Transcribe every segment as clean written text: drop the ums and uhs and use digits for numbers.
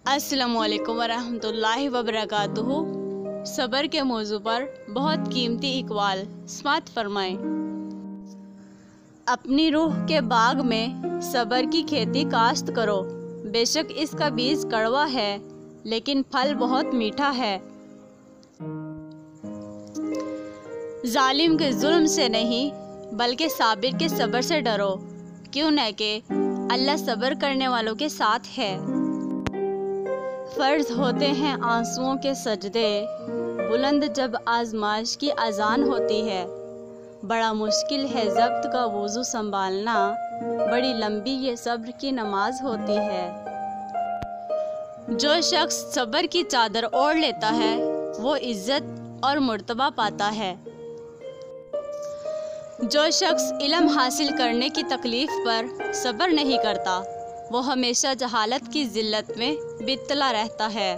अस्सलामुअलैकुम वरहमतुल्लाहि वबरकातुहू। सब्र के मौजू पर बहुत कीमती इकबाल समात फरमाएं। अपनी रूह के बाग में सब्र की खेती काश्त करो। बेशक इसका बीज कड़वा है लेकिन फल बहुत मीठा है। जालिम के जुल्म से नहीं बल्कि साबिर के सब्र से डरो, क्यों न कि अल्लाह सब्र करने वालों के साथ है। फ़र्ज होते हैं आंसुओं के सजदे, बुलंद जब आजमाइश की अजान होती है। बड़ा मुश्किल है ज़ब्त का वुज़ू संभालना, बड़ी लंबी ये सब्र की नमाज होती है। जो शख्स सब्र की चादर ओढ़ लेता है वो इज़्ज़त और मुर्तबा पाता है। जो शख्स इल्म हासिल करने की तकलीफ़ पर सब्र नहीं करता वो हमेशा जहालत की ज़िल्लत में बितला रहता है।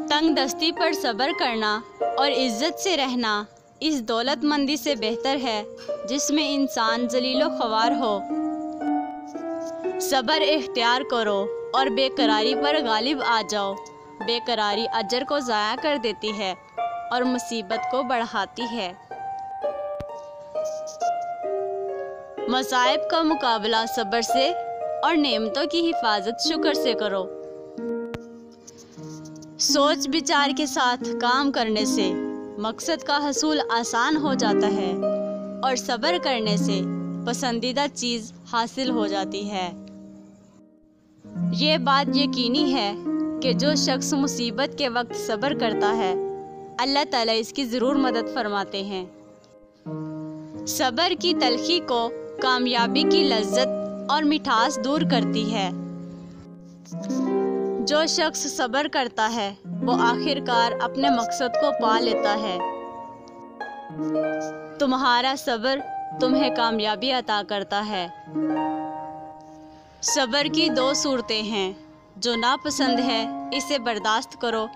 तंग दस्ती पर सब्र करना और इज़्ज़त से रहना इस दौलतमंदी से बेहतर है जिसमें इंसान जलीलो ख्वार हो। सब्र इख्तियार करो और बेकरारी पर गालिब आ जाओ। बेकरारी अजर को ज़ाया कर देती है और मुसीबत को बढ़ाती है। मसाइब का मुकाबला सब्र से और नेमतों की हिफाजत शुक्र से करो। सोच विचार के साथ काम करने से मकसद का हसूल आसान हो जाता है और सब्र करने से पसंदीदा चीज़ हासिल हो जाती है। ये बात यकीनी है कि जो शख्स मुसीबत के वक्त सब्र करता है अल्लाह ताला इसकी ज़रूर मदद फरमाते हैं। सब्र की तलखी को कामयाबी की लज्जत और मिठास दूर करती है। जो शख्स सब्र करता है वो आखिरकार अपने मकसद को पा लेता है। तुम्हारा सब्र तुम्हें कामयाबी अता करता है। सब्र की दो सूरतें हैं, जो नापसंद है इसे बर्दाश्त करो,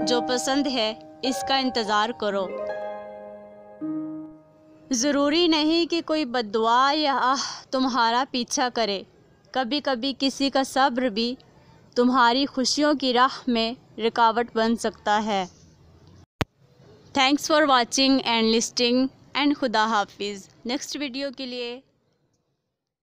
जो पसंद है इसका इंतज़ार करो। ज़रूरी नहीं कि कोई बद्दुआ या आह तुम्हारा पीछा करे। कभी कभी किसी का सब्र भी तुम्हारी खुशियों की राह में रुकावट बन सकता है। Thanks for watching and listing and खुदा हाफिज़। नेक्स्ट वीडियो के लिए